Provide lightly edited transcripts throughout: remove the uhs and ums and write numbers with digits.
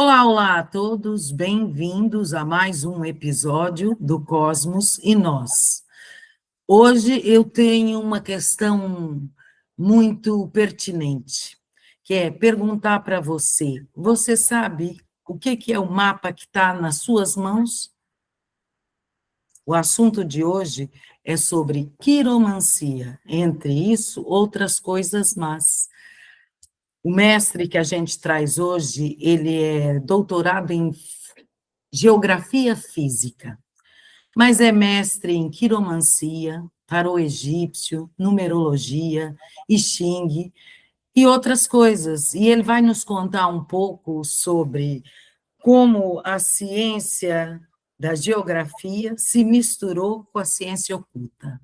Olá, olá a todos, bem-vindos a mais um episódio do Cosmos e Nós. Hoje eu tenho uma questão muito pertinente, que é perguntar para você: você sabe o que é o mapa que está nas suas mãos? O assunto de hoje é sobre quiromancia, entre isso, outras coisas más. O mestre que a gente traz hoje, ele é doutorado em geografia física, mas é mestre em quiromancia, tarô egípcio, numerologia, I Ching e outras coisas. E ele vai nos contar um pouco sobre como a ciência da geografia se misturou com a ciência oculta.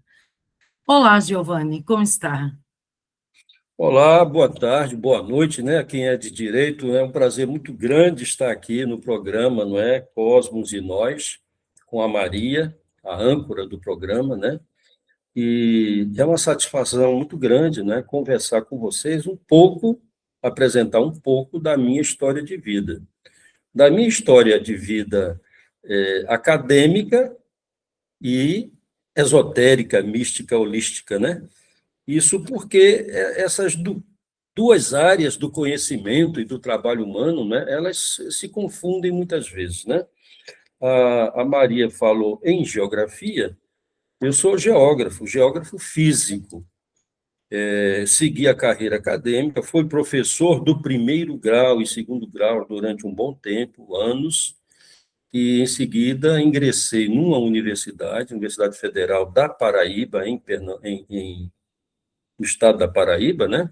Olá, Giovanni, como está? Olá, boa tarde, boa noite, né? Quem é de direito, é um prazer muito grande estar aqui no programa, não é? Cosmos e Nós, com a Maria, a âncora do programa, né? E é uma satisfação muito grande, né? Conversar com vocês um pouco, apresentar um pouco da minha história de vida. Da minha história de vida acadêmica e esotérica, mística, holística, né? Isso porque essas duas áreas do conhecimento e do trabalho humano, né, elas se confundem muitas vezes, né? A Maria falou em geografia, eu sou geógrafo, geógrafo físico. Segui a carreira acadêmica, fui professor do primeiro grau e segundo grau durante um bom tempo, anos, e em seguida ingressei numa universidade, Universidade Federal da Paraíba, no estado da Paraíba, né?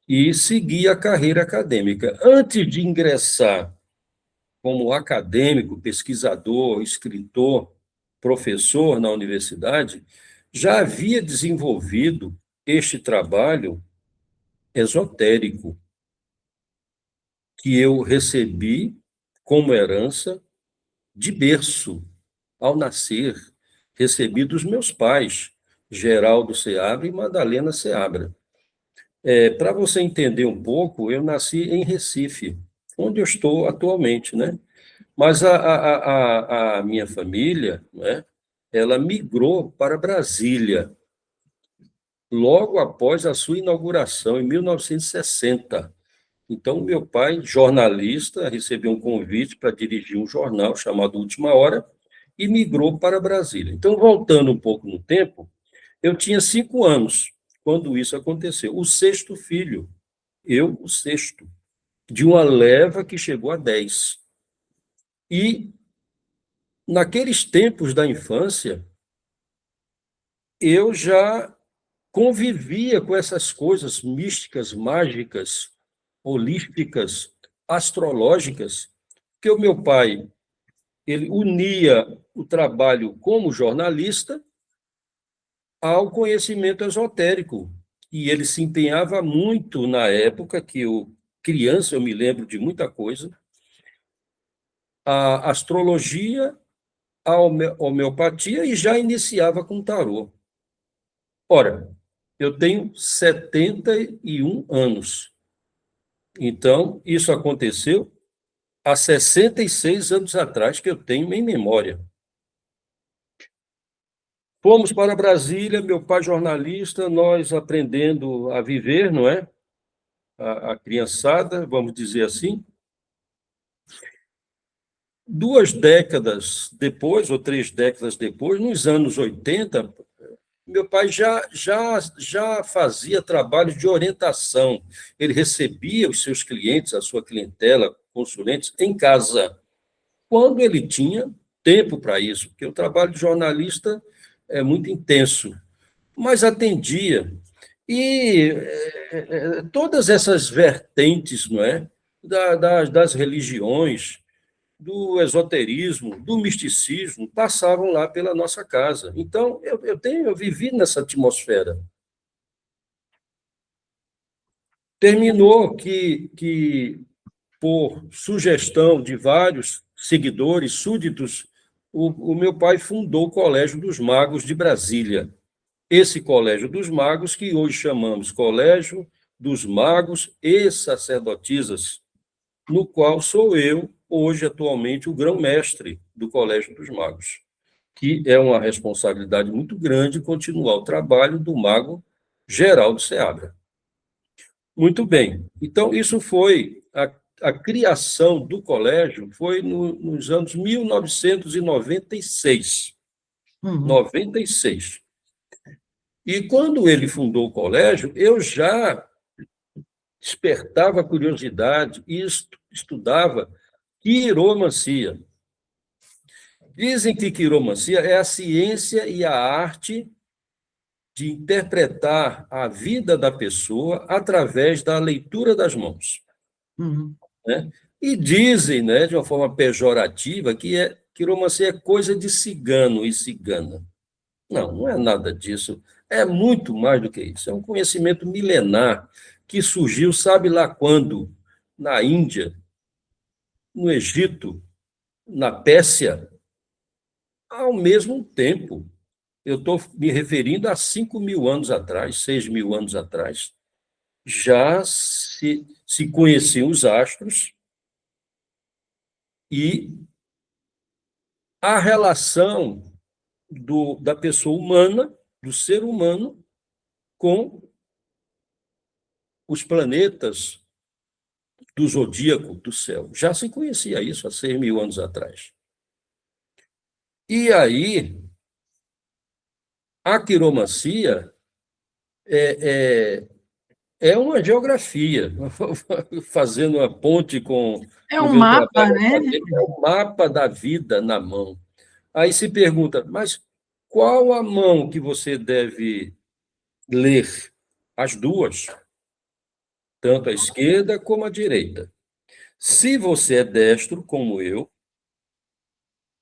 E segui a carreira acadêmica. Antes de ingressar como acadêmico, pesquisador, escritor, professor na universidade, já havia desenvolvido este trabalho esotérico que eu recebi como herança de berço, ao nascer, recebi dos meus pais, Geraldo Seabra e Madalena Seabra. Para você entender um pouco, eu nasci em Recife, onde eu estou atualmente, né? Mas a minha família, né, ela migrou para Brasília, logo após a sua inauguração, em 1960. Então, meu pai, jornalista, recebeu um convite para dirigir um jornal chamado Última Hora e migrou para Brasília. Então, voltando um pouco no tempo, eu tinha 5 anos quando isso aconteceu. O sexto filho, eu, o sexto, de uma leva que chegou a 10. E, naqueles tempos da infância, eu já convivia com essas coisas místicas, mágicas, holísticas, astrológicas, que o meu pai, ele unia o trabalho como jornalista ao conhecimento esotérico. E ele se empenhava muito na época que eu, criança, eu me lembro de muita coisa, a astrologia, a homeopatia e já iniciava com tarô. Ora, eu tenho 71 anos. Então, isso aconteceu há 66 anos atrás, que eu tenho em memória. Fomos para Brasília, meu pai jornalista, nós aprendendo a viver, não é? A criançada, vamos dizer assim. 2 décadas depois, ou 3 décadas depois, nos anos 80, meu pai já fazia trabalho de orientação. Ele recebia os seus clientes, a sua clientela, consulentes, em casa, quando ele tinha tempo para isso, porque o trabalho de jornalista é muito intenso, mas atendia. E todas essas vertentes, não é? Das religiões, do esoterismo, do misticismo, passavam lá pela nossa casa. Então, eu vivi nessa atmosfera. Terminou que, por sugestão de vários seguidores, súditos, o meu pai fundou o Colégio dos Magos de Brasília. Esse Colégio dos Magos, que hoje chamamos Colégio dos Magos e Sacerdotisas. no qual sou eu, hoje, atualmente, o grão-mestre do Colégio dos Magos, que é uma responsabilidade muito grande continuar o trabalho do mago Geraldo Seabra. Muito bem. Então, isso foi a criação do colégio foi nos anos 1996. Uhum. 96. E quando ele fundou o colégio, eu já despertava curiosidade e estudava quiromancia. Dizem que quiromancia é a ciência e a arte de interpretar a vida da pessoa através da leitura das mãos, Uhum. né? E dizem, né, de uma forma pejorativa, que quiromancia é coisa de cigano e cigana. Não, não é nada disso. É muito mais do que isso. É um conhecimento milenar que surgiu, sabe lá quando? Na Índia, no Egito, na Pérsia, ao mesmo tempo. Eu estou me referindo a 5.000 anos atrás, 6.000 anos atrás. Já se conheciam os astros e a relação da pessoa humana, do ser humano, com os planetas do zodíaco do céu. Já se conhecia isso há 6.000 anos atrás. E aí, a quiromancia é uma geografia, fazendo uma ponte com É o um meu mapa, trabalho né? acadêmico, é o mapa da vida na mão. Aí se pergunta, mas qual a mão que você deve ler? As duas, tanto a esquerda como a direita. Se você é destro, como eu,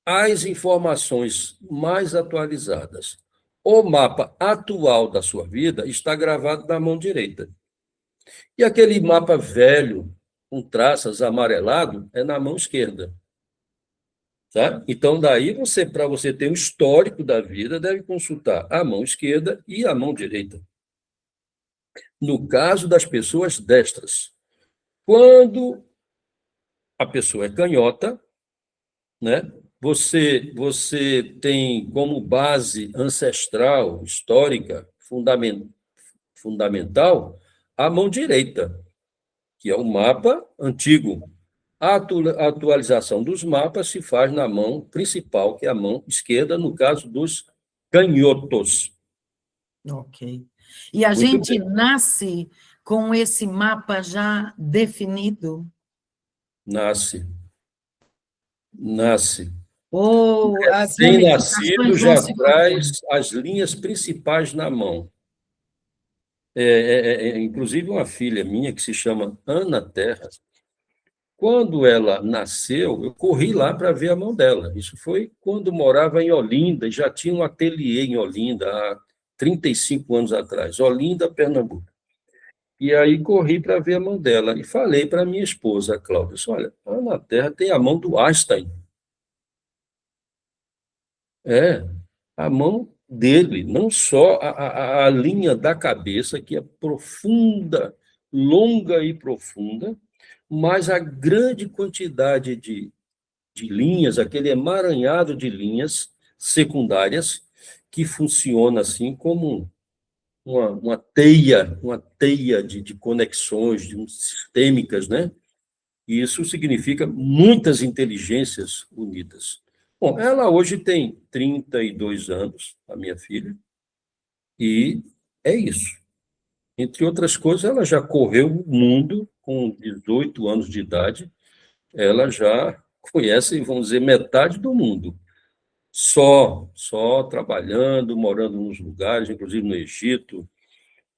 as informações mais atualizadas. O mapa atual da sua vida está gravado na mão direita. E aquele mapa velho, com traças amarelado, é na mão esquerda. Tá? Então, daí, para você ter um histórico da vida, deve consultar a mão esquerda e a mão direita. No caso das pessoas destras, quando a pessoa é canhota, né? Você tem como base ancestral, histórica, fundamental, a mão direita, que é o mapa antigo. A atualização dos mapas se faz na mão principal, que é a mão esquerda, no caso dos canhotos. Ok. E a Muito gente bem. nasce com esse mapa já definido? Nasce, nasce. Ou as Recém-nascido ramificações vão já se traz formando? as linhas principais na mão. Inclusive, uma filha minha, que se chama Ana Terra, quando ela nasceu, eu corri lá para ver a mão dela. Isso foi quando morava em Olinda, e já tinha um ateliê em Olinda, há 35 anos atrás, Olinda, Pernambuco. E aí corri para ver a mão dela e falei para minha esposa, a Cláudia, disse, olha, a Ana Terra tem a mão do Einstein. É, a mão dele, não só a linha da cabeça, que é profunda, longa e profunda, mas a grande quantidade de linhas, aquele emaranhado de linhas secundárias, que funciona assim como uma teia de conexões, sistêmicas, né? E isso significa muitas inteligências unidas. Bom, ela hoje tem 32 anos, a minha filha, e é isso. Entre outras coisas, ela já correu o mundo com 18 anos de idade, ela já conhece, vamos dizer, metade do mundo. Só trabalhando, morando nos lugares, inclusive no Egito,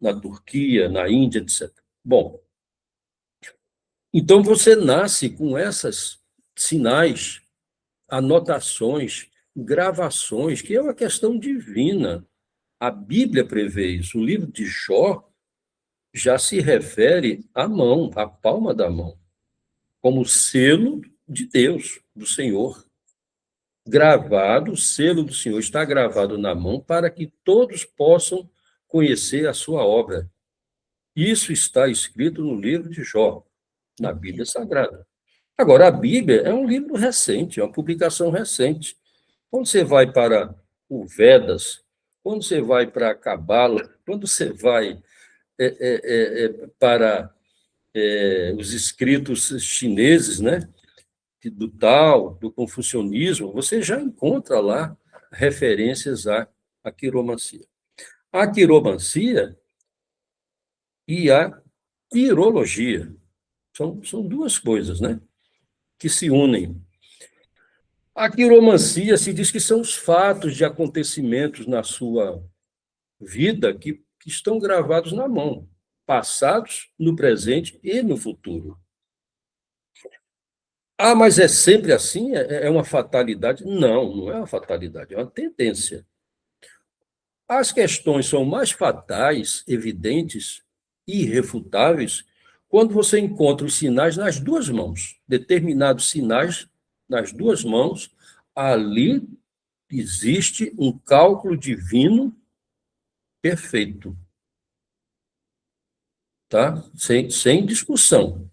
na Turquia, na Índia, etc. Bom, então você nasce com essas sinais, anotações, gravações, que é uma questão divina. A Bíblia prevê isso. O livro de Jó já se refere à mão, à palma da mão, como selo de Deus, do Senhor. Gravado, o selo do Senhor está gravado na mão para que todos possam conhecer a sua obra. Isso está escrito no livro de Jó, na Ok. Bíblia Sagrada. Agora, a Bíblia é um livro recente, é uma publicação recente. Quando você vai para o Vedas, quando você vai para a Cabala, quando você vai para os escritos chineses, né, do Tao, do confucionismo, você já encontra lá referências à quiromancia. A quiromancia e a quirologia são duas coisas, né, que se unem. A quiromancia se diz que são os fatos de acontecimentos na sua vida que estão gravados na mão, passados, no presente e no futuro. Ah, mas é sempre assim? É uma fatalidade? Não, não é uma fatalidade, é uma tendência. As questões são mais fatais, evidentes e irrefutáveis quando você encontra os sinais nas duas mãos, determinados sinais nas duas mãos, ali existe um cálculo divino perfeito, tá? Sem discussão.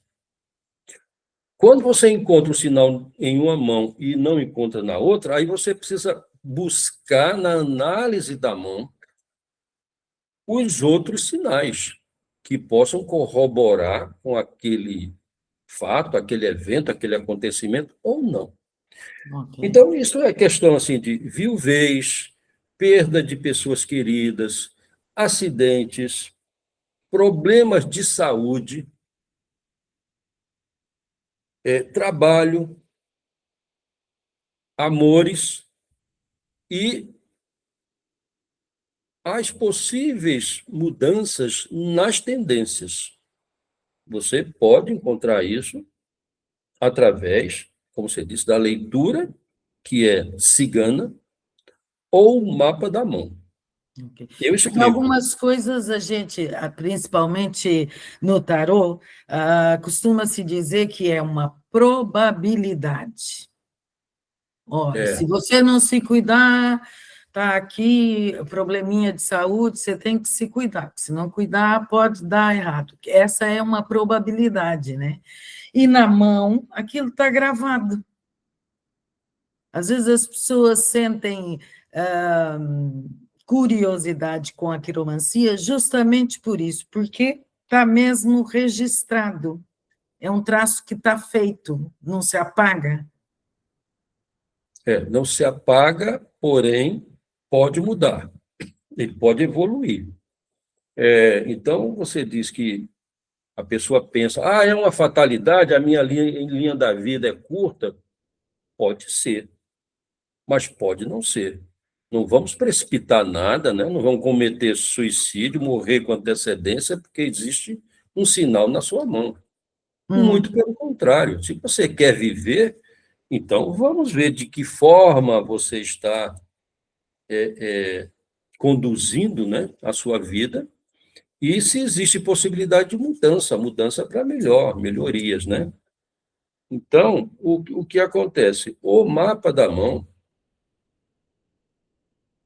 Quando você encontra o sinal em uma mão e não encontra na outra, aí você precisa buscar na análise da mão os outros sinais que possam corroborar com aquele fato, aquele evento, aquele acontecimento ou não. Ok. Então, isso é questão assim de viuvez, perda de pessoas queridas, acidentes, problemas de saúde, trabalho, amores e as possíveis mudanças nas tendências. Você pode encontrar isso através, como você disse, da leitura, que é cigana, ou o mapa da mão. Ok. Eu Tem explico. algumas coisas a gente, principalmente no tarô, costuma-se dizer que é uma probabilidade. Olha, É, se você não se cuidar, tá aqui, probleminha de saúde, você tem que se cuidar, porque se não cuidar, pode dar errado. Essa é uma probabilidade, né? E na mão, aquilo está gravado. Às vezes as pessoas sentem ah, curiosidade com a quiromancia justamente por isso, porque está mesmo registrado. É um traço que está feito, não se apaga. não se apaga, porém, pode mudar. Ele pode evoluir. Então, você diz que a pessoa pensa, é uma fatalidade, a minha linha da vida é curta. Pode ser, mas pode não ser. Não vamos precipitar nada, né? Não vamos cometer suicídio, morrer com antecedência, porque existe um sinal na sua mão. Muito pelo contrário. Se você quer viver, então vamos ver de que forma você está conduzindo, né, a sua vida e se existe possibilidade de mudança, mudança para melhor, melhorias, né? Então, o que acontece? O mapa da mão,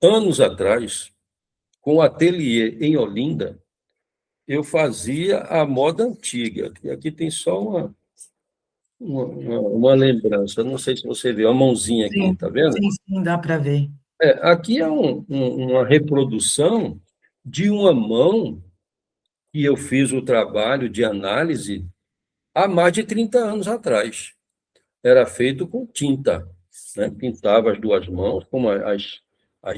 anos atrás, com o ateliê em Olinda, eu fazia a moda antiga. E aqui tem só uma lembrança. Não sei se você vê, uma mãozinha aqui, Sim, tá vendo? sim, sim, dá para ver. Aqui é uma reprodução de uma mão que eu fiz o trabalho de análise há mais de 30 anos atrás. Era feito com tinta, né? Pintava as duas mãos, como as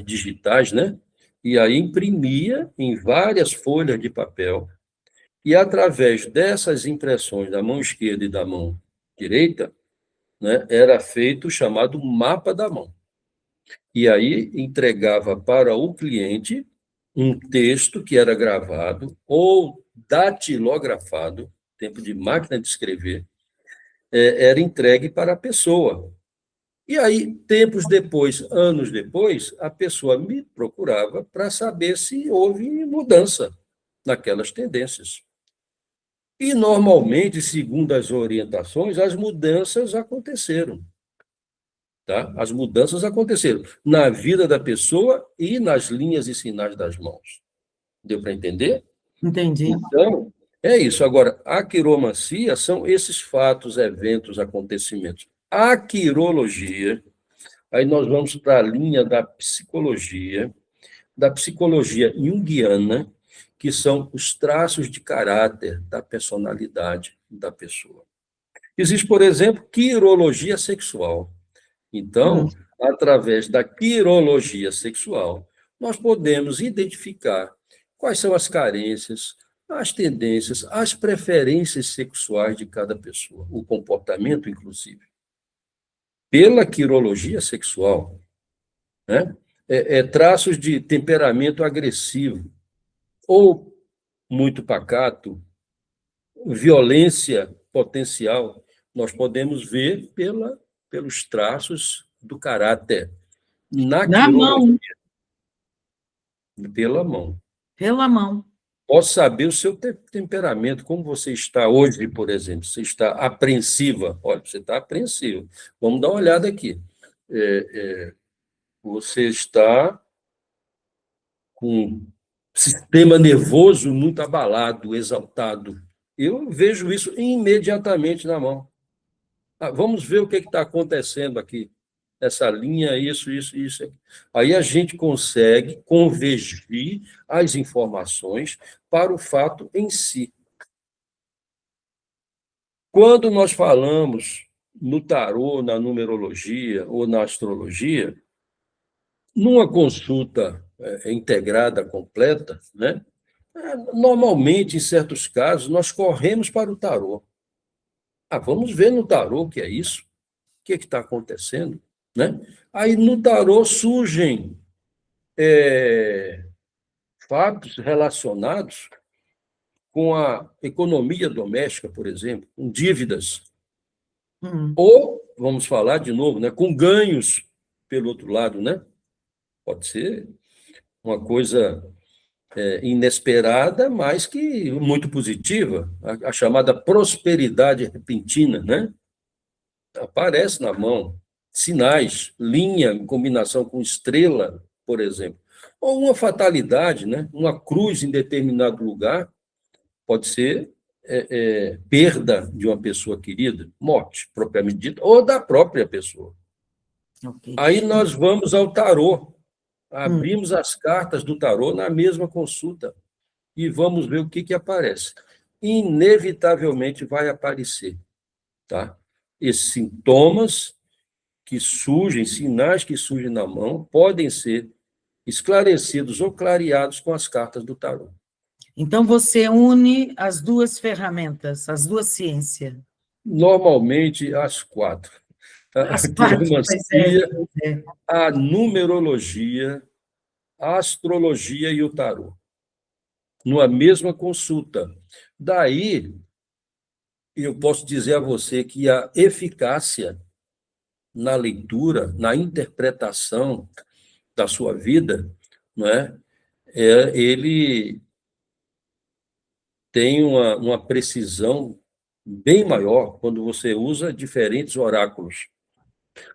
digitais, né? E aí imprimia em várias folhas de papel. E através dessas impressões da mão esquerda e da mão direita, né, era feito o chamado mapa da mão. E aí entregava para o cliente um texto que era gravado ou datilografado, tempo de máquina de escrever, era entregue para a pessoa. E aí, tempos depois, anos depois, a pessoa me procurava para saber se houve mudança naquelas tendências. E, normalmente, segundo as orientações, as mudanças aconteceram. Tá? As mudanças aconteceram na vida da pessoa e nas linhas e sinais das mãos. Deu para entender? Entendi. Então, É isso. Agora, a quiromancia são esses fatos, eventos, acontecimentos. A quirologia, aí nós vamos para a linha da psicologia junguiana, que são os traços de caráter da personalidade da pessoa. Existe, por exemplo, quirologia sexual. Hum. Então, através da quirologia sexual, nós podemos identificar quais são as carências, as tendências, as preferências sexuais de cada pessoa, o comportamento, inclusive. Pela quirologia sexual, né? Traços de temperamento agressivo, ou muito pacato, violência potencial, nós podemos ver pelos traços do caráter. Na Na quirologia, mão, pela mão. pela mão. Posso saber o seu temperamento, como você está hoje, por exemplo. Você está apreensiva. Olha, você está apreensivo. Vamos dar uma olhada aqui. Você está com um sistema nervoso muito abalado, exaltado. Eu vejo isso imediatamente na mão. Vamos ver o que está acontecendo aqui. Essa linha, isso. Aí a gente consegue convergir as informações para o fato em si. Quando nós falamos no tarô, na numerologia ou na astrologia, numa consulta integrada, completa, né? Normalmente, em certos casos, nós corremos para o tarô. Vamos ver no tarô o que é isso, o que está acontecendo, né? Aí no tarô surgem fatos relacionados com a economia doméstica, por exemplo, com dívidas, ou, vamos falar de novo, né, com ganhos pelo outro lado, né? Pode ser uma coisa inesperada, mas que muito positiva, a chamada prosperidade repentina, né? Aparece na mão sinais, linha em combinação com estrela, por exemplo, ou uma fatalidade, né? Uma cruz em determinado lugar, pode ser perda de uma pessoa querida, morte propriamente dita, ou da própria pessoa. Ok. Aí nós vamos ao tarô, Hum. abrimos as cartas do tarô na mesma consulta e vamos ver o que aparece. Inevitavelmente vai aparecer, tá? Esses sintomas que surgem, sinais que surgem na mão, podem ser esclarecidos ou clareados com as cartas do tarô. Então, você une as duas ferramentas, as duas ciências. Normalmente, as quatro. As A quatro, pois é, quiromancia, pois é. a numerologia, a astrologia e o tarô, numa mesma consulta. Daí, eu posso dizer a você que a eficácia na leitura, na interpretação da sua vida, não é? Ele tem uma precisão bem maior quando você usa diferentes oráculos.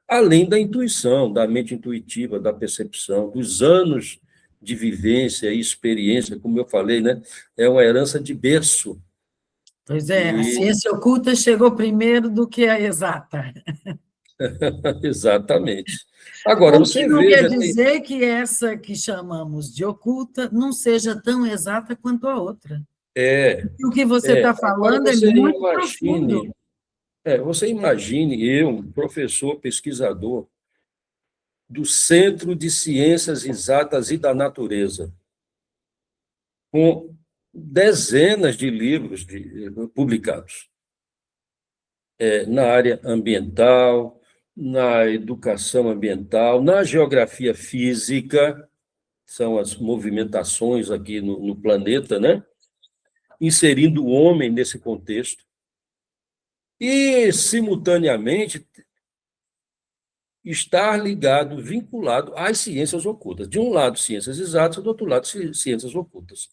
Além da intuição, da mente intuitiva, da percepção, dos anos de vivência e experiência, como eu falei, né? É uma herança de berço. Pois é, a E... ciência oculta chegou primeiro do que a exata. Exatamente. Agora, O que você não quer veja, dizer que essa que chamamos de oculta não seja tão exata quanto a outra. é, E o que você está agora falando é muito profundo. você imagine eu, um professor pesquisador do Centro de Ciências Exatas e da Natureza, com dezenas de livros publicados na área ambiental, na educação ambiental, na geografia física, são as movimentações aqui no planeta, né? Inserindo o homem nesse contexto, e, simultaneamente, estar ligado, vinculado às ciências ocultas. De um lado, ciências exatas, do outro lado, ciências ocultas.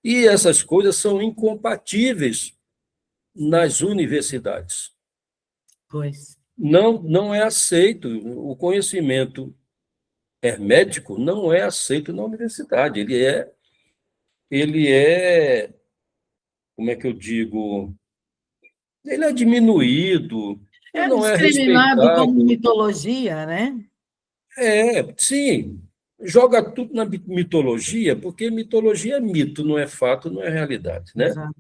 E essas coisas são incompatíveis nas universidades. Pois. Não é aceito, o conhecimento hermético não é aceito na universidade, ele é como é que eu digo, ele é diminuído, ele É não é discriminado como respeitado. mitologia, né? Sim, joga tudo na mitologia, porque mitologia é mito, não é fato, não é realidade, né? Exato.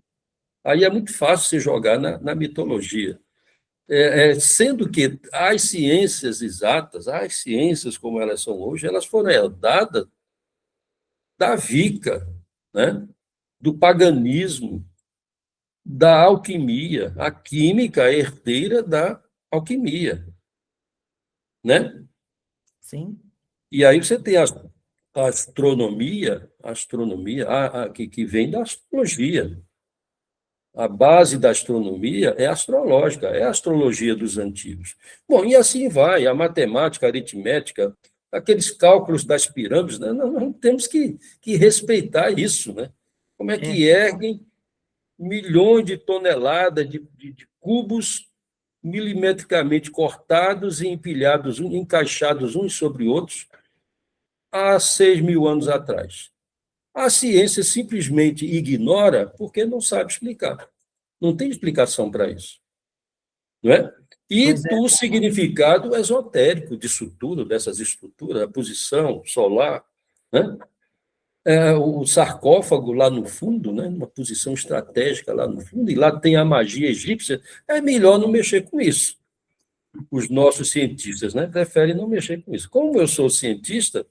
Aí é muito fácil você jogar na mitologia. Sendo que as ciências exatas, as ciências como elas são hoje, elas foram herdadas da Wicca, né? Do paganismo, da alquimia. A química é herdeira da alquimia, né? Sim. E aí você tem a astronomia que vem da astrologia. A base da astronomia é astrológica, é a astrologia dos antigos. Bom, e assim vai, a matemática, a aritmética, aqueles cálculos das pirâmides, né? Nós temos que respeitar isso, né? Como é É. que erguem milhões de toneladas de cubos milimetricamente cortados e empilhados, encaixados uns sobre outros, há 6.000 anos atrás. A ciência simplesmente ignora porque não sabe explicar. Não tem explicação para isso, não é? E Pois é. o significado esotérico disso tudo, dessas estruturas, a posição solar, né? O sarcófago lá no fundo, né? Uma posição estratégica lá no fundo, e lá tem a magia egípcia, é melhor não mexer com isso. Os nossos cientistas, né, preferem não mexer com isso. Como eu sou cientista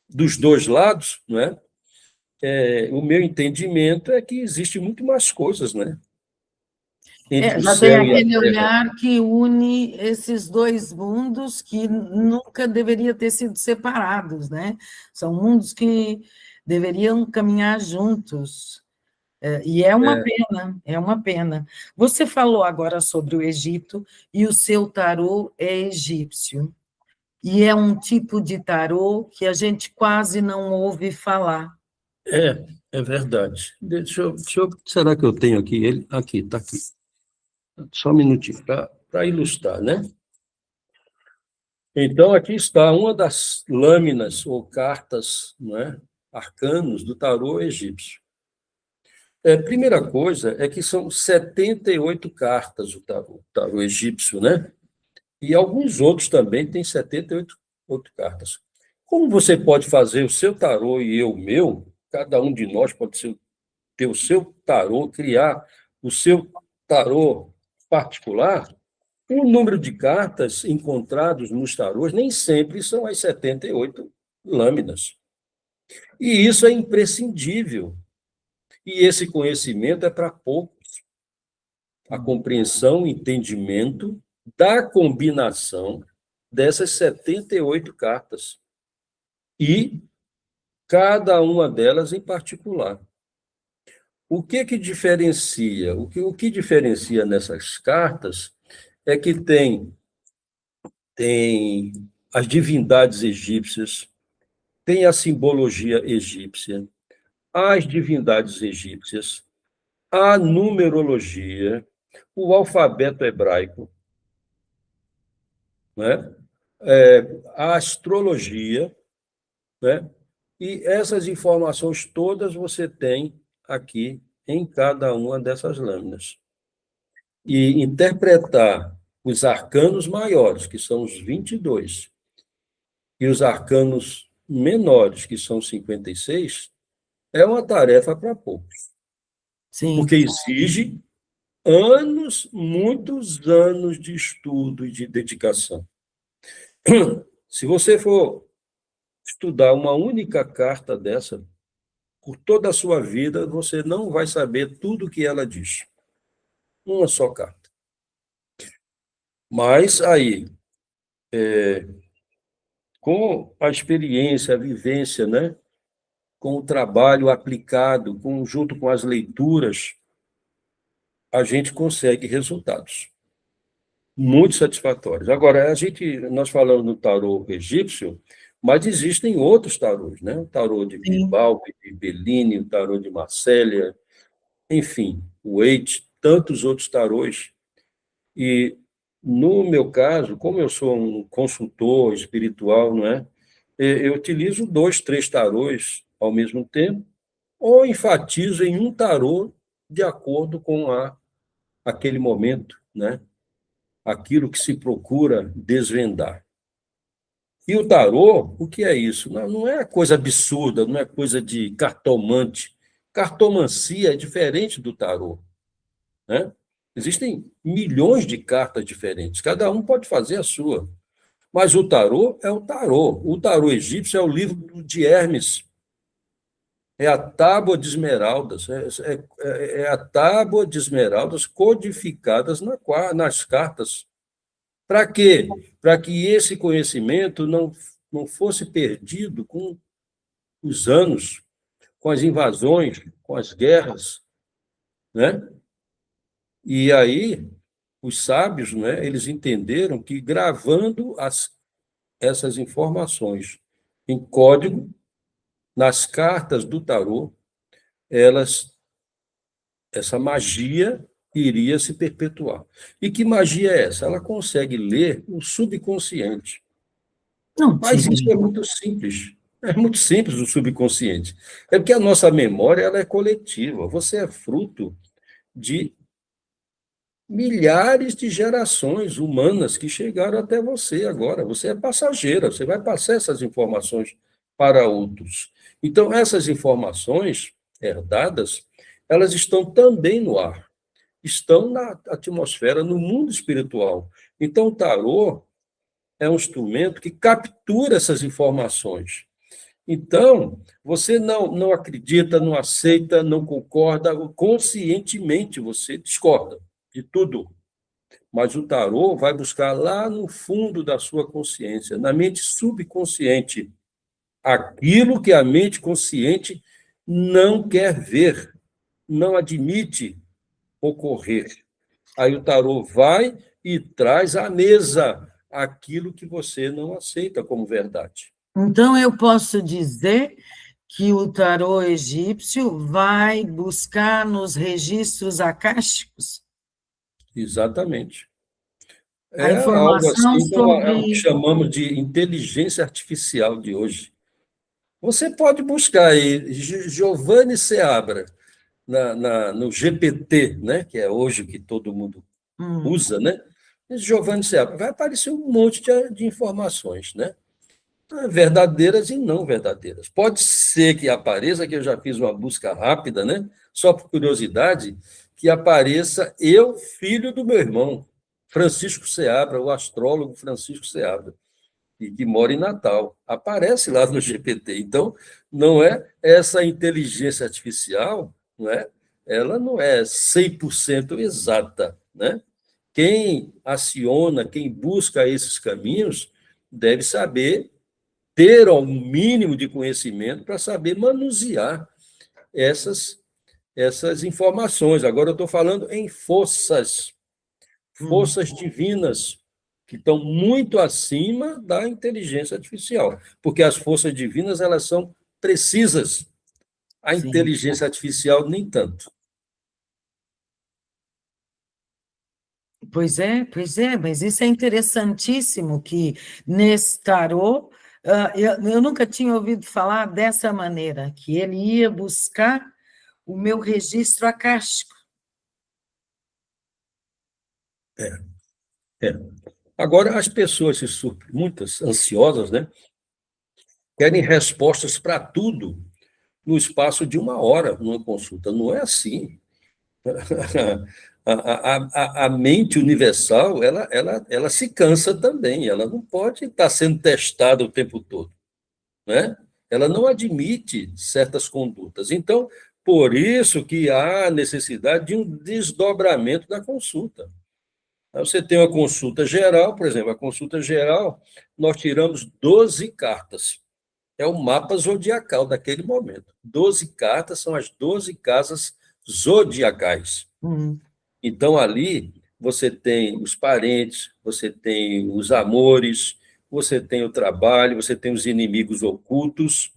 dos dois lados, não é? O meu entendimento é que existe muito mais coisas, né? Entre o Já tem céu e a aquele terra. olhar que une esses dois mundos que nunca deveria ter sido separados, né? São mundos que deveriam caminhar juntos. E é uma É, pena, é uma pena. Você falou agora sobre o Egito e o seu tarô é egípcio. E é um tipo de tarô que a gente quase não ouve falar. é verdade. Será que eu tenho aqui ele? Aqui, está aqui. Só um minutinho, para ilustrar, né? Então, aqui está uma das lâminas ou cartas, não é? Arcanos do tarô egípcio. Primeira coisa é que são 78 cartas o tarô egípcio, né? E alguns outros também têm 78 cartas. Como você pode fazer o seu tarô e eu o meu, cada um de nós pode ter o seu tarô, criar o seu tarô particular, o número de cartas encontrados nos tarôs nem sempre são as 78 lâminas. E isso é imprescindível. E esse conhecimento é para poucos. A compreensão, o entendimento da combinação dessas 78 cartas. E cada uma delas em particular. O que diferencia? O que diferencia nessas cartas é que tem as divindades egípcias, tem a simbologia egípcia, as divindades egípcias, a numerologia, o alfabeto hebraico, né? A astrologia, né? E essas informações todas você tem aqui em cada uma dessas lâminas. E interpretar os arcanos maiores, que são os 22, e os arcanos menores, que são 56, é uma tarefa para poucos, Sim, porque exige anos, muitos anos de estudo e de dedicação. Se você for estudar uma única carta dessa, por toda a sua vida, você não vai saber tudo o que ela diz. Uma só carta. Mas aí, com a experiência, a vivência, né? Com o trabalho aplicado, junto com as leituras, a gente consegue resultados muito satisfatórios. Agora, nós falamos do tarô egípcio, mas existem outros tarôs, né? O tarô de sim, Bilbao, de Bellini, o tarô de Marsella, enfim, o Waite, tantos outros tarôs. E, no meu caso, como eu sou um consultor espiritual, não é? Eu utilizo 2, 3 tarôs ao mesmo tempo, ou enfatizo em um tarô de acordo com aquele momento, né? Aquilo que se procura desvendar. E o tarô, o que é isso? Não é coisa absurda, não é coisa de cartomante. Cartomancia é diferente do tarô, né? Existem milhões de cartas diferentes, cada um pode fazer a sua. Mas o tarô é o tarô. O tarô egípcio é o livro de Hermes, é a tábua de esmeraldas, é a tábua de esmeraldas codificadas nas cartas. Para quê? Para que esse conhecimento não fosse perdido com os anos, com as invasões, com as guerras, né? E aí os sábios, né, eles entenderam que gravando essas informações em código nas cartas do tarô, essa magia iria se perpetuar. E que magia é essa? Ela consegue ler o subconsciente. Não Mas isso tinha. é muito simples. É muito simples o subconsciente. É porque a nossa memória ela é coletiva. Você é fruto de milhares de gerações humanas que chegaram até você agora. Você é passageira, você vai passar essas informações para outros. Então, essas informações herdadas, elas estão também no ar, estão na atmosfera, no mundo espiritual. Então, o tarô é um instrumento que captura essas informações. Então, você não acredita, não aceita, não concorda, conscientemente você discorda de tudo. Mas o tarô vai buscar lá no fundo da sua consciência, na mente subconsciente, aquilo que a mente consciente não quer ver, não admite ocorrer. Aí o tarô vai e traz à mesa aquilo que você não aceita como verdade. Então, eu posso dizer que o tarô egípcio vai buscar nos registros akáshicos Exatamente. a É algo informação assim, é o que sobre. chamamos de inteligência artificial de hoje. Você pode buscar aí Giovanni Seabra no GPT, né, que é hoje o que todo mundo Hum, usa, né? Giovanni Seabra, vai aparecer um monte de informações, né? Verdadeiras e não verdadeiras. Pode ser que apareça, que eu já fiz uma busca rápida, né? Só por curiosidade, que apareça eu, filho do meu irmão, Francisco Seabra, o astrólogo Francisco Seabra, e que mora em Natal. Aparece lá no GPT. Então, não é essa inteligência artificial, não é? Ela não é 100% exata, né? Quem aciona, quem busca esses caminhos, deve saber ter um mínimo de conhecimento para saber manusear essas informações. Agora eu estou falando em hum. forças divinas, que estão muito acima da inteligência artificial, porque as forças divinas elas são precisas, a Sim. inteligência artificial nem tanto. Pois é, mas isso é interessantíssimo que nesse tarô, eu nunca tinha ouvido falar dessa maneira, que ele ia buscar o meu registro akáshico. É. Agora, as pessoas muitas ansiosas, né, querem respostas para tudo no espaço de uma hora numa consulta. Não é assim. A mente universal ela se cansa também, ela não pode estar sendo testada o tempo todo, né? Ela não admite certas condutas. Então, por isso que há necessidade de um desdobramento da consulta. Aí você tem uma consulta geral, por exemplo, a consulta geral, nós tiramos 12 cartas. É o mapa zodiacal daquele momento. 12 cartas são as 12 casas zodiacais. Hum, Então, ali, você tem os parentes, você tem os amores, você tem o trabalho, você tem os inimigos ocultos,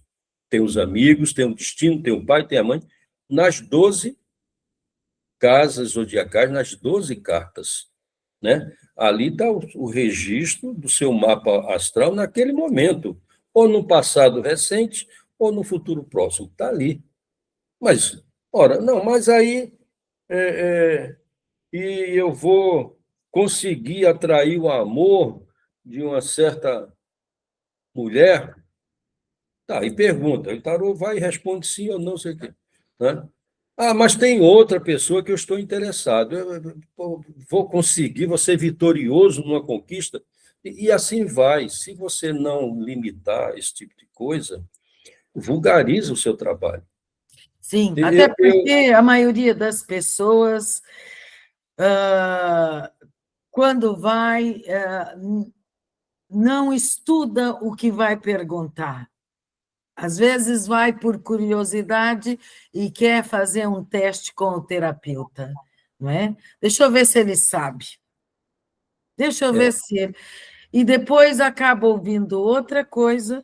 tem os amigos, tem o destino, tem o pai, tem a mãe. Nas 12 casas zodiacais, nas 12 cartas, né? Ali está o registro do seu mapa astral naquele momento, ou no passado recente, ou no futuro próximo. Está ali. Mas, ora, não, mas aí é, é, e eu vou conseguir atrair o amor de uma certa mulher. Tá, e pergunta, o tarô vai e responde sim ou não, sei o quê, né? Ah, mas tem outra pessoa que eu estou interessado. Vou conseguir, vou ser vitorioso numa conquista. E assim vai. Se você não limitar esse tipo de coisa, vulgariza o seu trabalho. Sim, até Eu, porque a maioria das pessoas, ah, quando vai, não estuda o que vai perguntar. Às vezes vai por curiosidade e quer fazer um teste com o terapeuta, não é? Deixa eu ver se ele sabe. Deixa eu ver é, se ele. E depois acaba ouvindo outra coisa,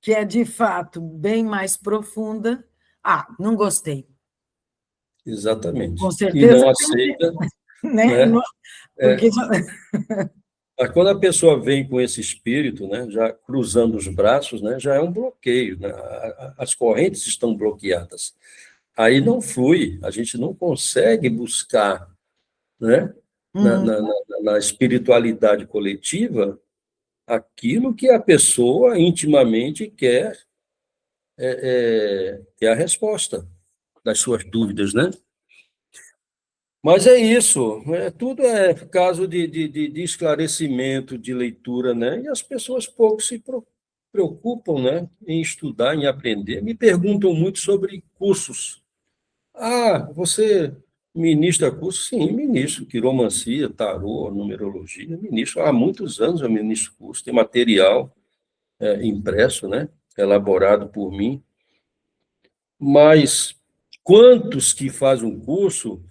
que é de fato bem mais profunda. Ah, não gostei. Com exatamente. E certeza não tem que, aceita, né? né? É, Porque mas quando a pessoa vem com esse espírito, né, já cruzando os braços, né, já é um bloqueio, né? As correntes estão bloqueadas. Aí não flui, a gente não consegue buscar, né, Uhum. na espiritualidade coletiva aquilo que a pessoa intimamente quer ter a resposta das suas dúvidas, né? Mas é isso, tudo é caso de esclarecimento, de leitura, né? E as pessoas pouco se preocupam, né, em estudar, em aprender. Me perguntam muito sobre cursos. Ah, você ministra curso? Sim, ministro. Quiromancia, tarô, numerologia, ministro. Há muitos anos eu ministro curso. Tem material impresso, né? Elaborado por mim. Mas quantos que fazem um curso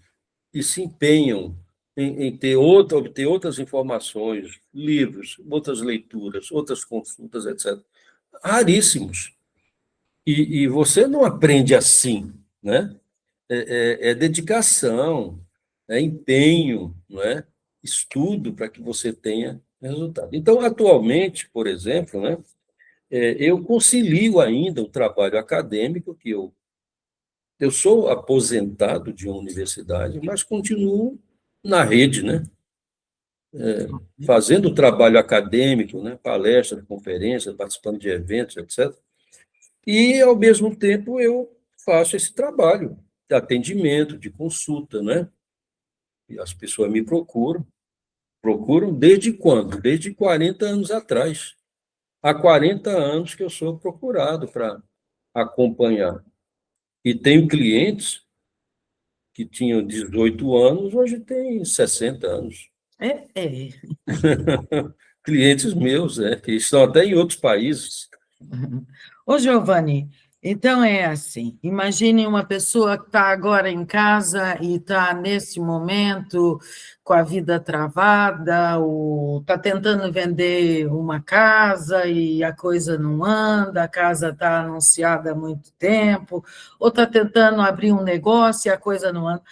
e se empenham em obter outras informações, livros, outras leituras, outras consultas, etc. Raríssimos. E você não aprende assim, né? É dedicação, é empenho, não é? Estudo para que você tenha resultado. Então, atualmente, por exemplo, né, eu concilio ainda o trabalho acadêmico, que eu sou aposentado de uma universidade, mas continuo na rede, né, fazendo trabalho acadêmico, né, palestras, conferências, participando de eventos, etc. E, ao mesmo tempo, eu faço esse trabalho de atendimento, de consulta, né? E as pessoas me procuram desde quando? Desde 40 anos atrás. Há 40 anos que eu sou procurado para acompanhar. E tenho clientes que tinham 18 anos, hoje têm 60 anos. é. Clientes meus, que estão até em outros países. Ô, Giovanni, então é assim: imagine uma pessoa que está agora em casa e está nesse momento com a vida travada, ou está tentando vender uma casa e a coisa não anda, a casa está anunciada há muito tempo, ou está tentando abrir um negócio e a coisa não anda.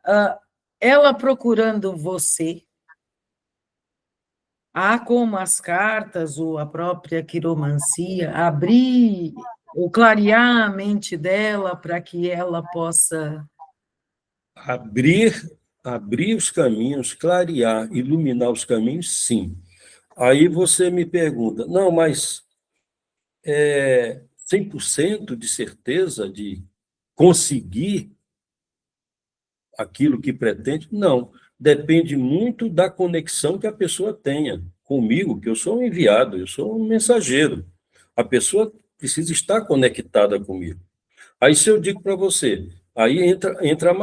Ah, ela procurando você. Há como as cartas ou a própria quiromancia abrir ou clarear a mente dela para que ela possa. Abrir, abrir os caminhos, clarear, iluminar os caminhos, sim. Aí você me pergunta, não, mas 100% de certeza de conseguir aquilo que pretende? Não. Depende muito da conexão que a pessoa tenha comigo, que eu sou um enviado, eu sou um mensageiro. A pessoa precisa estar conectada comigo. Aí, se eu digo para você, aí entra a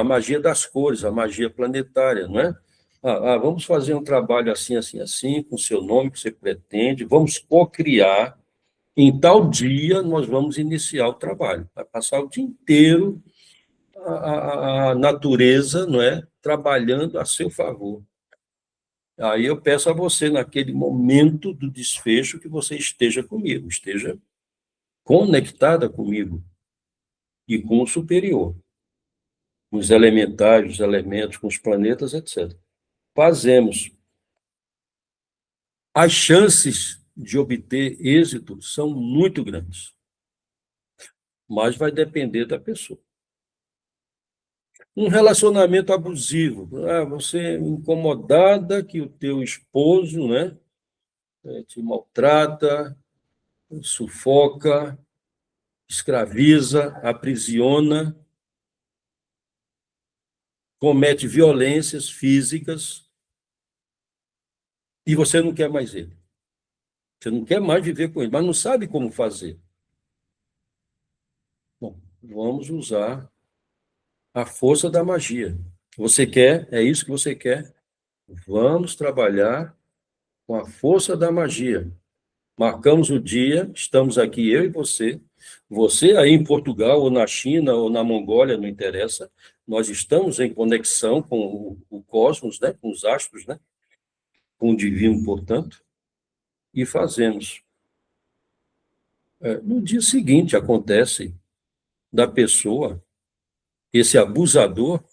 magia das cores, a magia planetária, não é? Vamos fazer um trabalho assim, assim, assim, com o seu nome que você pretende, vamos co-criar. Em tal dia, nós vamos iniciar o trabalho. Vai passar o dia inteiro a natureza, não é, trabalhando a seu favor. Aí eu peço a você, naquele momento do desfecho, que você esteja comigo, esteja conectada comigo e com o superior, com os elementais, os elementos, com os planetas, etc. Fazemos. As chances de obter êxito são muito grandes, mas vai depender da pessoa. Um relacionamento abusivo. Você é incomodada que o teu esposo, né, te maltrata, sufoca, escraviza, aprisiona, comete violências físicas e você não quer mais ele. Você não quer mais viver com ele, mas não sabe como fazer. Bom, vamos usar a força da magia. Você quer? É isso que você quer? Vamos trabalhar com a força da magia. Marcamos o dia, estamos aqui eu e você. Você aí em Portugal, ou na China, ou na Mongólia, não interessa. Nós estamos em conexão com o cosmos, né? Com os astros, né? Com o divino, portanto, e fazemos. No dia seguinte acontece da pessoa, esse abusador,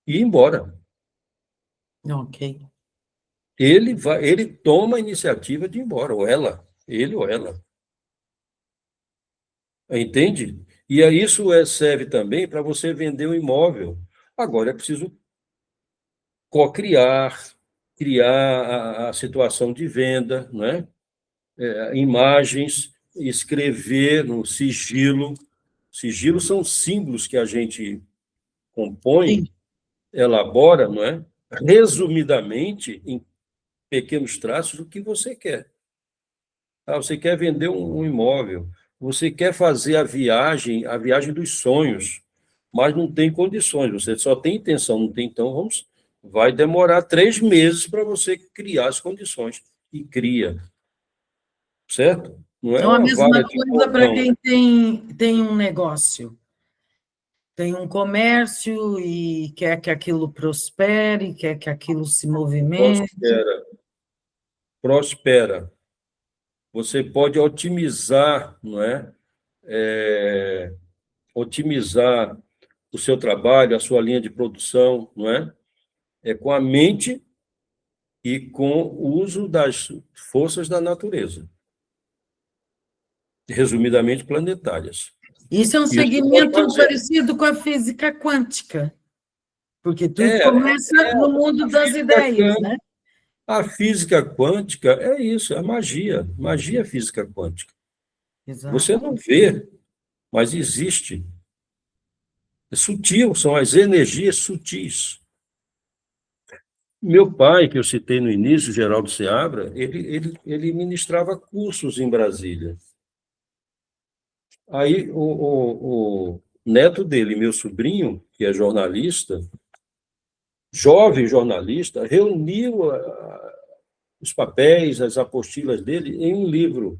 ir embora. Ok. Ele toma a iniciativa de ir embora, ou ela, ele ou ela. Entende? E aí isso serve também para você vender um imóvel. Agora é preciso co-criar, criar a situação de venda, não é? Imagens, escrever no sigilo. Sigilo são símbolos que a gente compõe, Sim. elabora, não é? Resumidamente, em pequenos traços, o que você quer. Você quer vender um imóvel, você quer fazer a viagem dos sonhos, mas não tem condições, você só tem intenção, não tem, então vai demorar 3 meses para você criar as condições, e cria, certo? Não é Então, a uma mesma vara de coisa para condão. quem tem um negócio, tem um comércio e quer que aquilo prospere, quer que aquilo se movimente. Prospera, prospera. Você pode otimizar, não é? Otimizar o seu trabalho, a sua linha de produção, não é? Com a mente e com o uso das forças da natureza, resumidamente planetárias. Isso é um Isso que nós segmento fazemos. parecido com a física quântica, porque tudo É, começa no mundo a das física, ideias, né? a física quântica é isso, é magia, magia física quântica. Você Exato. não vê, mas existe. É sutil, são as energias sutis. Meu pai, que eu citei no início, Geraldo Seabra, ele ministrava cursos em Brasília. Aí o neto dele, meu sobrinho, que é jornalista, jovem jornalista, reuniu os papéis, as apostilas dele em um livro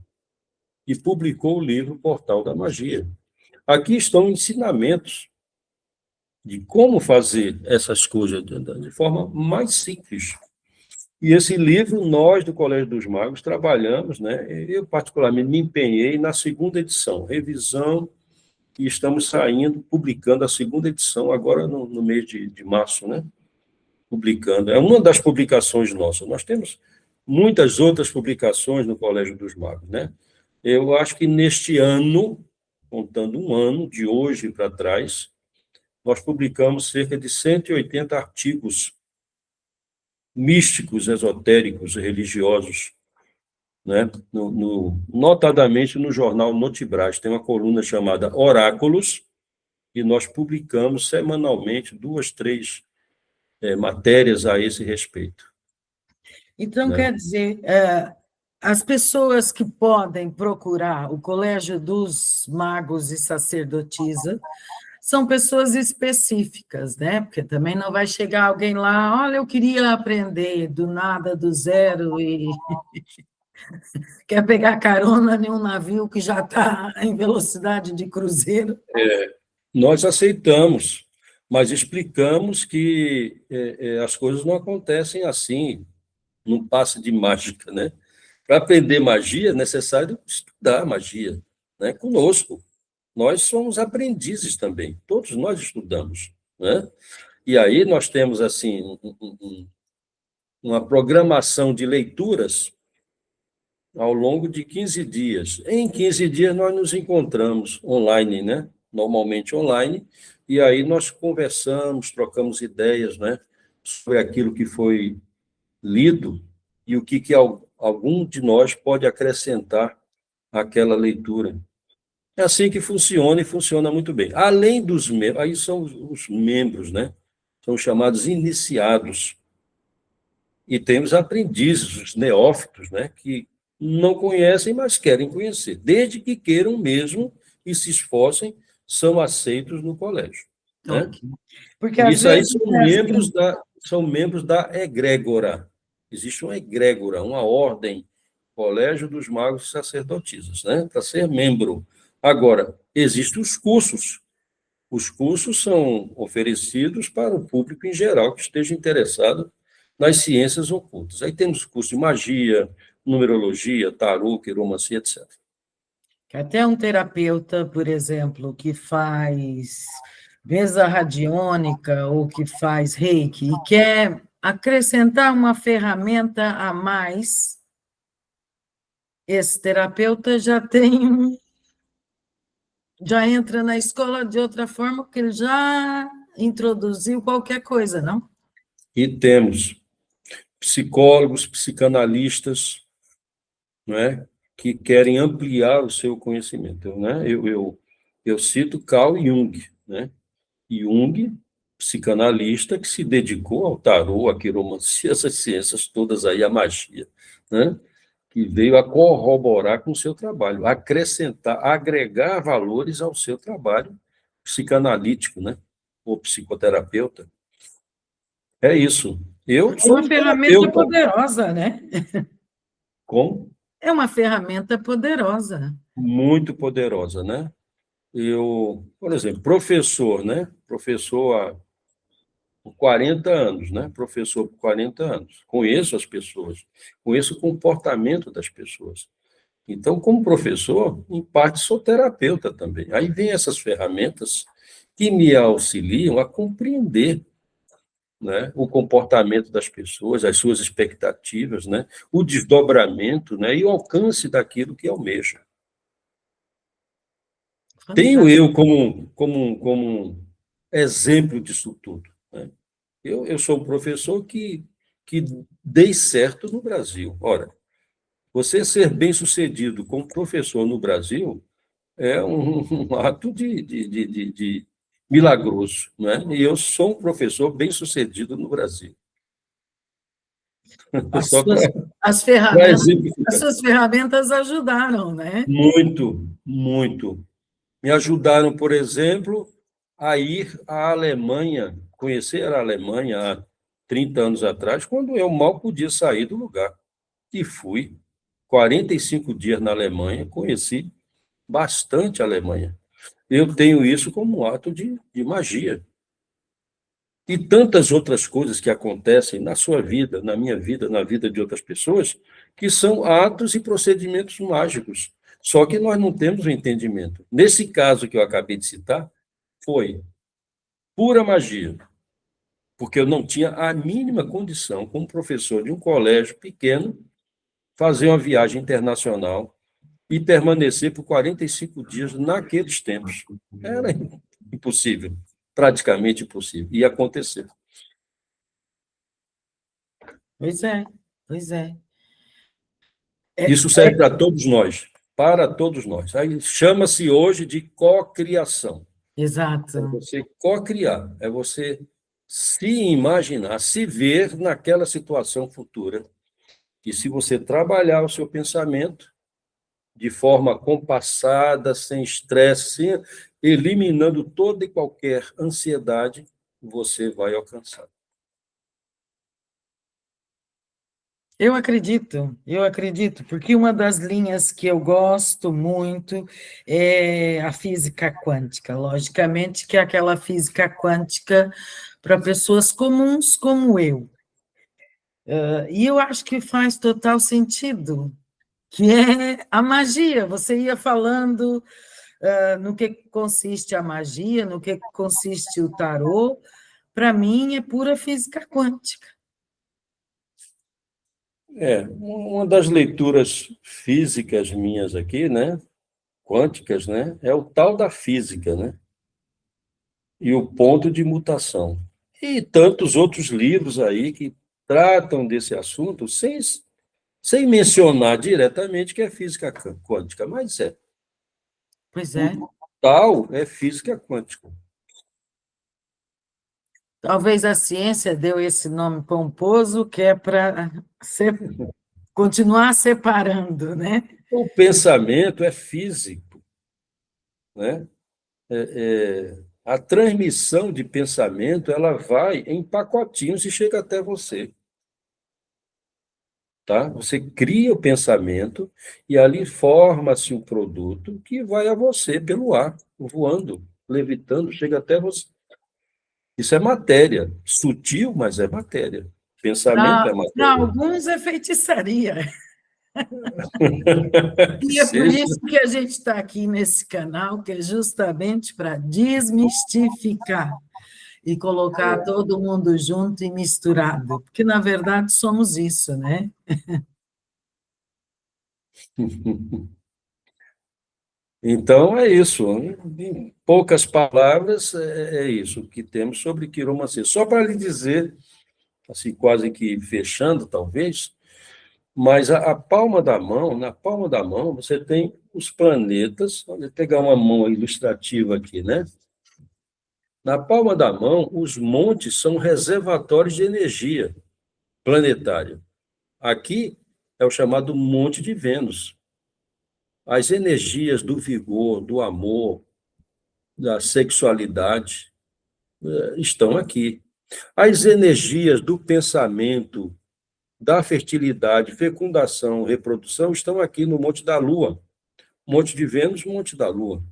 e publicou o livro Portal da Magia. Aqui estão ensinamentos de como fazer essas coisas de forma mais simples. E esse livro, nós, do Colégio dos Magos, trabalhamos, né? Eu, particularmente, me empenhei na segunda edição, revisão, e estamos saindo, publicando a segunda edição, agora no mês de março, né? Publicando. É uma das publicações nossas. Nós temos muitas outras publicações no Colégio dos Magos, né? Eu acho que neste ano, contando um ano, de hoje para trás, nós publicamos cerca de 180 artigos místicos, esotéricos, religiosos, né? Notadamente no jornal Notibras, tem uma coluna chamada Oráculos, e nós publicamos semanalmente 2, 3 matérias a esse respeito. Então, Né? quer dizer, as pessoas que podem procurar o Colégio dos Magos e Sacerdotisa são pessoas específicas, né? Porque também não vai chegar alguém lá, olha, eu queria aprender do nada, do zero, e quer pegar carona em um navio que já está em velocidade de cruzeiro. Nós aceitamos, mas explicamos que as coisas não acontecem assim, num passe de mágica, né? Para aprender magia é necessário estudar magia, né? Conosco. Nós somos aprendizes também, todos nós estudamos, né? E aí nós temos assim uma programação de leituras ao longo de 15 dias. Em 15 dias nós nos encontramos online, né? normalmente online, e aí nós conversamos, trocamos ideias, né, sobre aquilo que foi lido e o que algum de nós pode acrescentar àquela leitura. É assim que funciona e funciona muito bem. Além dos membros, aí são os membros, né? São chamados iniciados. E tem os aprendizes, os neófitos, né? Que não conhecem, mas querem conhecer. Desde que queiram mesmo e se esforcem, são aceitos no colégio, né? Ok. Porque às Isso aí vezes é assim. são membros da egrégora. Existe uma egrégora, uma ordem, Colégio dos Magos e Sacerdotisas, né? Para ser membro. Agora, existem os cursos. Os cursos são oferecidos para o público em geral que esteja interessado nas ciências ocultas. Aí temos curso de magia, numerologia, tarô, quiromancia, etc. Até um terapeuta, por exemplo, que faz mesa radiônica ou que faz reiki e quer acrescentar uma ferramenta a mais, esse terapeuta já entra na escola de outra forma, porque ele já introduziu qualquer coisa, não? E temos psicólogos, psicanalistas, não é? Que querem ampliar o seu conhecimento. Né? Eu cito Carl Jung, né? Jung, psicanalista que se dedicou ao tarô, à quiromancia, essas ciências todas aí, a magia, né? Que veio a corroborar com o seu trabalho, acrescentar, agregar valores ao seu trabalho psicanalítico, né? Ou psicoterapeuta. É isso. Eu É sou uma um ferramenta terapeuta. poderosa, né? Como? É uma ferramenta poderosa. Muito poderosa, né? Por exemplo, professor, né? Professor por 40 anos, né? Professor por 40 anos. Conheço as pessoas, conheço o comportamento das pessoas. Então, como professor, em parte sou terapeuta também. Aí vem essas ferramentas que me auxiliam a compreender, né, o comportamento das pessoas, as suas expectativas, né, o desdobramento, né, e o alcance daquilo que almeja. Tenho Fantástico. eu como exemplo disso tudo, né? Eu sou um professor que dei certo no Brasil. Ora, você ser bem-sucedido como professor no Brasil é um ato de milagroso, né? E eu sou um professor bem-sucedido no Brasil. As Só suas, as para ferramentas, as exemplificar. suas ferramentas ajudaram, né? Muito, muito. Me ajudaram, por exemplo, a ir à Alemanha, conhecer a Alemanha há 30 anos atrás, quando eu mal podia sair do lugar. E fui. 45 dias na Alemanha, conheci bastante a Alemanha. Eu tenho isso como um ato de magia. E tantas outras coisas que acontecem na sua vida, na minha vida, na vida de outras pessoas, que são atos e procedimentos mágicos. Só que nós não temos o entendimento. Nesse caso que eu acabei de citar, foi pura magia, porque eu não tinha a mínima condição, como professor de um colégio pequeno, fazer uma viagem internacional e permanecer por 45 dias naqueles tempos. Era impossível, praticamente impossível. E aconteceu. Pois é, pois é. Isso serve para todos nós. Aí chama-se hoje de cocriação. É Exato. você cocriar, é você se imaginar, se ver naquela situação futura. E se você trabalhar o seu pensamento de forma compassada, sem estresse, eliminando toda e qualquer ansiedade, você vai alcançar. Eu acredito, porque uma das linhas que eu gosto muito é a física quântica. Logicamente que é aquela física quântica para pessoas comuns como eu. E eu acho que faz total sentido, que é a magia. Você ia falando no que consiste a magia, no que consiste o tarô. Para mim, é pura física quântica. Uma das leituras físicas minhas aqui, né, quânticas, né, é o tal da física, né? e o ponto de mutação. E tantos outros livros aí que tratam desse assunto sem mencionar diretamente que é física quântica, mas é. Pois é. O tal é física quântica. Talvez a ciência deu esse nome pomposo que é para continuar separando, né? O pensamento é físico, né? A transmissão de pensamento ela vai em pacotinhos e chega até você. Tá? Você cria o pensamento e ali forma-se um produto que vai a você pelo ar, voando, levitando, chega até você. Isso é matéria, sutil, mas é matéria. Pensamento é Para matéria. alguns é feitiçaria. Que E é por seja. isso que a gente está aqui nesse canal, que é justamente para desmistificar e colocar todo mundo junto e misturado, porque, na verdade, somos isso, né? Então, é isso. Em poucas palavras, é isso que temos sobre quiromancia. Só para lhe dizer, assim, quase que fechando, talvez, mas a palma da mão, na palma da mão, você tem os planetas. Vou pegar uma mão ilustrativa aqui, né? Na palma da mão, os montes são reservatórios de energia planetária. Aqui é o chamado Monte de Vênus. As energias do vigor, do amor, da sexualidade estão aqui. As energias do pensamento, da fertilidade, fecundação, reprodução estão aqui no Monte da Lua. Monte de Vênus, Monte da Lua.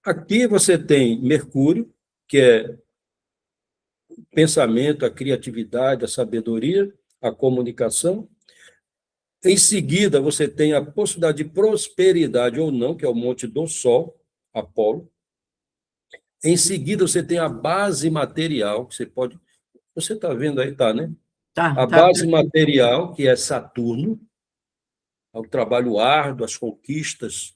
Aqui você tem Mercúrio, que é o pensamento, a criatividade, a sabedoria, a comunicação. Em seguida, você tem a possibilidade de prosperidade ou não, que é o Monte do Sol, Apolo. Em seguida, você tem a base material, que você pode. Você está vendo aí, tá, né? Tá, A tá. base material, que é Saturno, é o trabalho árduo, as conquistas,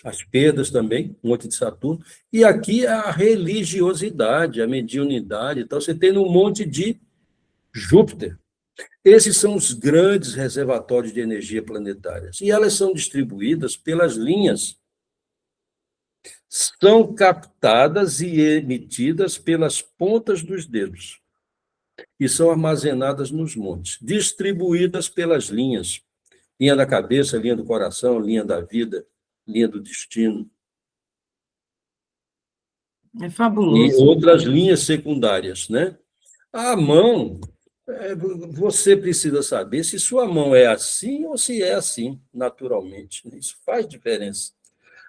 as perdas também, um monte de Saturno. E aqui a religiosidade, a mediunidade. Então, você tem um monte de Júpiter. Esses são os grandes reservatórios de energia planetárias. E elas são distribuídas pelas linhas. São captadas e emitidas pelas pontas dos dedos. E são armazenadas nos montes, distribuídas pelas linhas. Linha da cabeça, linha do coração, linha da vida, linha do destino. É E fabuloso. outras linhas secundárias, né? A mão, você precisa saber se sua mão é assim ou se é assim, naturalmente. Isso faz diferença.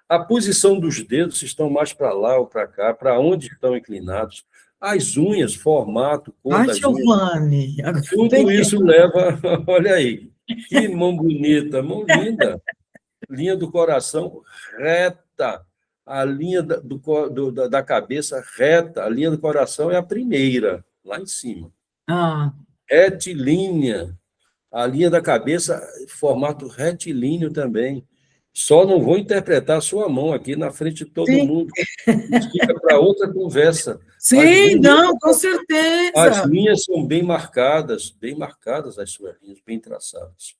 A posição dos dedos, se estão mais para lá ou para cá, para onde estão inclinados. As unhas, formato, cor Ai, das unhas. Giovanni, agora tem Tudo que... isso leva, olha aí, que mão bonita, mão linda. Linha do coração reta, a linha da cabeça reta, a linha do coração é a primeira, lá em cima. Ah, Retilínea, a linha da cabeça, formato retilíneo também. Só não vou interpretar a sua mão aqui na frente de todo sim, mundo. Isso fica para outra conversa. As sim, linhas, não, com as certeza. linhas são bem marcadas as suas linhas, bem traçadas.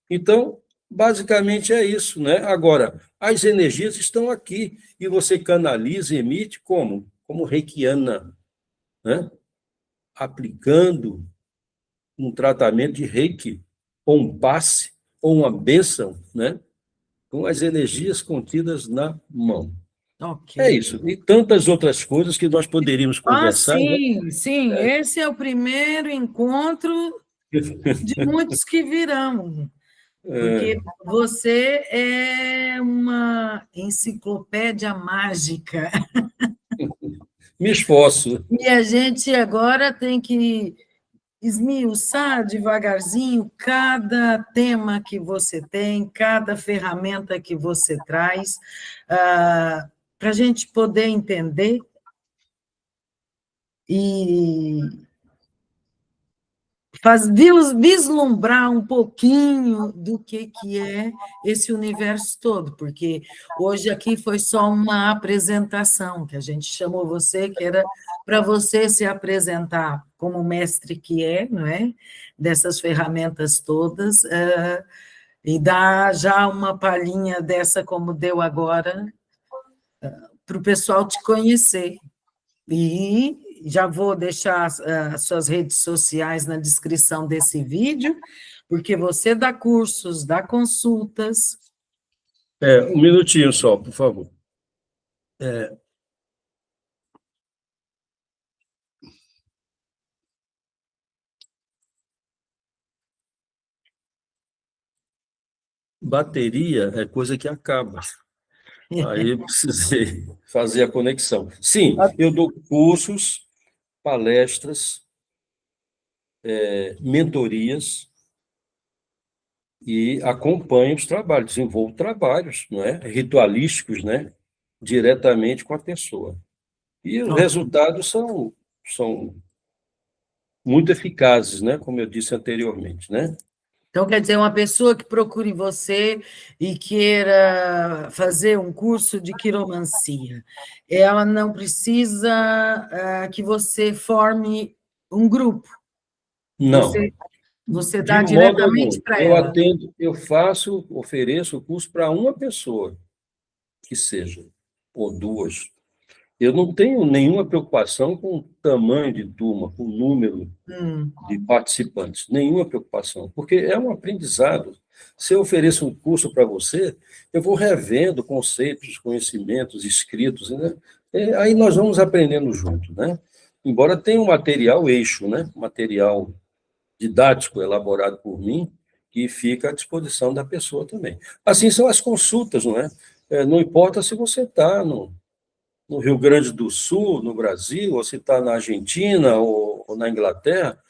Então, basicamente é isso, né? Agora, as energias estão aqui e você canaliza e emite como? Como reikiana, né? Aplicando um tratamento de reiki, ou um passe, ou uma bênção, né? Com as energias contidas na mão. Ok. É isso. E tantas outras coisas que nós poderíamos Ah, conversar, né? sim, sim, esse é o primeiro encontro de muitos que virão, porque É, você é uma enciclopédia mágica. me esforço. E a gente agora tem que esmiuçar devagarzinho cada tema que você tem, cada ferramenta que você traz, para a gente poder entender e vislumbrar um pouquinho do que é esse universo todo, porque hoje aqui foi só uma apresentação, que a gente chamou você, que era para você se apresentar como mestre que é, não é? Dessas ferramentas todas, e dar já uma palhinha dessa, como deu agora, para o pessoal te conhecer. E já vou deixar as suas redes sociais na descrição desse vídeo, porque você dá cursos, dá consultas. Um minutinho só, por favor. Bateria é coisa que acaba. Aí eu precisei fazer a conexão. Sim, eu dou cursos, palestras, mentorias e acompanho os trabalhos, desenvolvo trabalhos, não é? Ritualísticos, né? Diretamente com a pessoa. E os resultados são muito eficazes, né? Como eu disse anteriormente, né? Então, quer dizer, uma pessoa que procure você e queira fazer um curso de quiromancia, ela não precisa que você forme um grupo. Não, Você de dá modo algum. diretamente para Eu ela. atendo, ofereço o curso para uma pessoa, que seja, ou duas. Eu não tenho nenhuma preocupação com o tamanho de turma, com o número de participantes, nenhuma preocupação, porque é um aprendizado. Se eu ofereço um curso para você, eu vou revendo conceitos, conhecimentos escritos, né? Aí nós vamos aprendendo junto, né? Embora tenha um material eixo, né? Material didático elaborado por mim, que fica à disposição da pessoa também. Assim são as consultas, não é? Não importa se você está no Rio Grande do Sul, no Brasil, ou se está na Argentina ou na Inglaterra,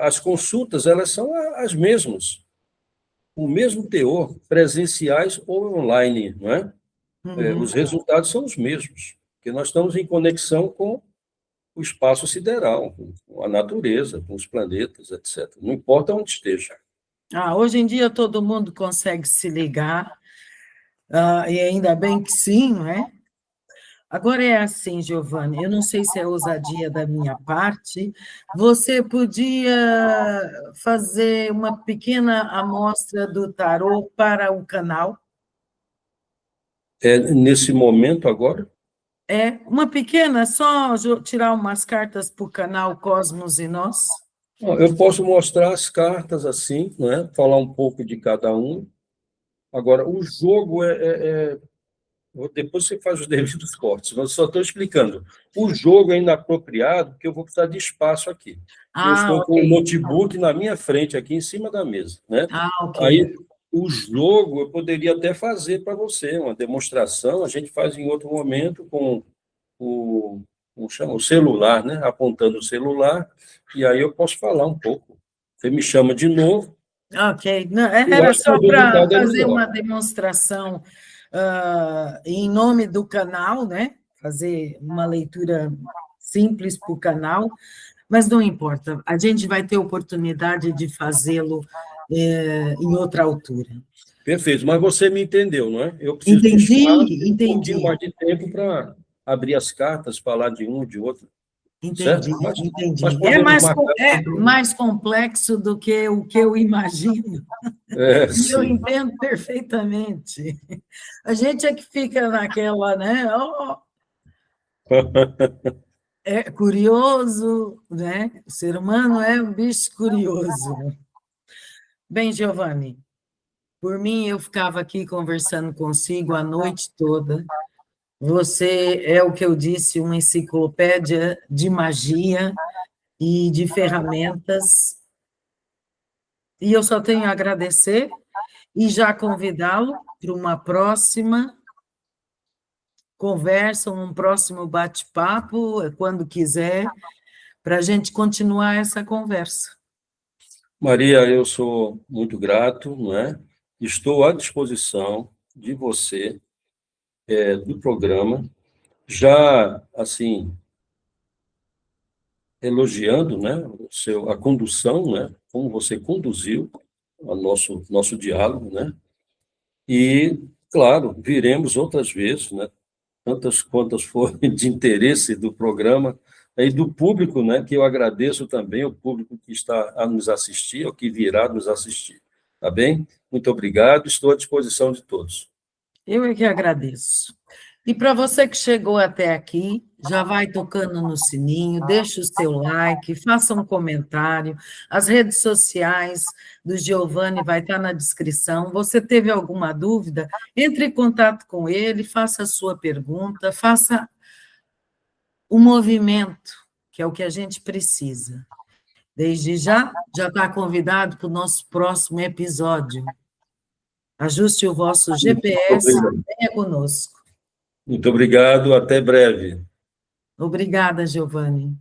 as consultas elas são as mesmas, o mesmo teor, presenciais ou online, não é? Os resultados são os mesmos, porque nós estamos em conexão com o espaço sideral, com a natureza, com os planetas, etc. Não importa onde esteja. Hoje em dia todo mundo consegue se ligar, e ainda bem que sim, não é? Agora é assim, Giovanni, eu não sei se é ousadia da minha parte, você podia fazer uma pequena amostra do tarô para o canal? Nesse momento agora, Uma pequena, só tirar umas cartas para o canal Cosmos e Nós? eu posso mostrar as cartas assim, né? Falar um pouco de cada um. Agora, o jogo depois você faz os devidos cortes, mas só estou explicando. O jogo é inapropriado, porque eu vou precisar de espaço aqui. Eu estou Ok. com o notebook na minha frente, aqui em cima da mesa, né? Ok. Aí, o jogo, eu poderia até fazer para você, uma demonstração, a gente faz em outro momento com o celular, né? Apontando o celular, e aí eu posso falar um pouco. Você me chama de novo, Ok. Não, eu era acho que o só para resultado é fazer melhor. uma demonstração em nome do canal, né? Fazer uma leitura simples para o canal, mas não importa, a gente vai ter oportunidade de fazê-lo em outra altura. Perfeito, mas você me entendeu, não é? Eu preciso de espaço Entendi, e um pouquinho entendi, mais de tempo para abrir as cartas, falar de um, de outro, entendi, certo? Mas entendi. podemos marcar. É mais complexo do que o que eu imagino. E eu Sim. entendo perfeitamente. A gente é que fica naquela, né? É curioso, né? O ser humano é um bicho curioso. Bem, Giovanni, por mim eu ficava aqui conversando consigo a noite toda. Você é o que eu disse, uma enciclopédia de magia e de ferramentas. E eu só tenho a agradecer e já convidá-lo para uma próxima conversa, um próximo bate-papo, quando quiser, para a gente continuar essa conversa. Maria, eu sou muito grato, não é? Estou à disposição de você, do programa, já, assim, elogiando, né, a condução, né, como você conduziu o nosso diálogo, né? E, claro, viremos outras vezes, né? Tantas quantas forem de interesse do programa e do público, né? Que eu agradeço também, o público que está a nos assistir, ou que virá nos assistir. Tá bem? Muito obrigado, estou à disposição de todos. Eu é que agradeço. E para você que chegou até aqui, já vai tocando no sininho, deixa o seu like, faça um comentário. As redes sociais do Giovanni vai estar na descrição. Você teve alguma dúvida? Entre em contato com ele, faça a sua pergunta, faça o movimento, que é o que a gente precisa. Desde já está convidado para o nosso próximo episódio. Ajuste o vosso GPS e venha conosco. Muito obrigado, até breve. Obrigada, Giovanni.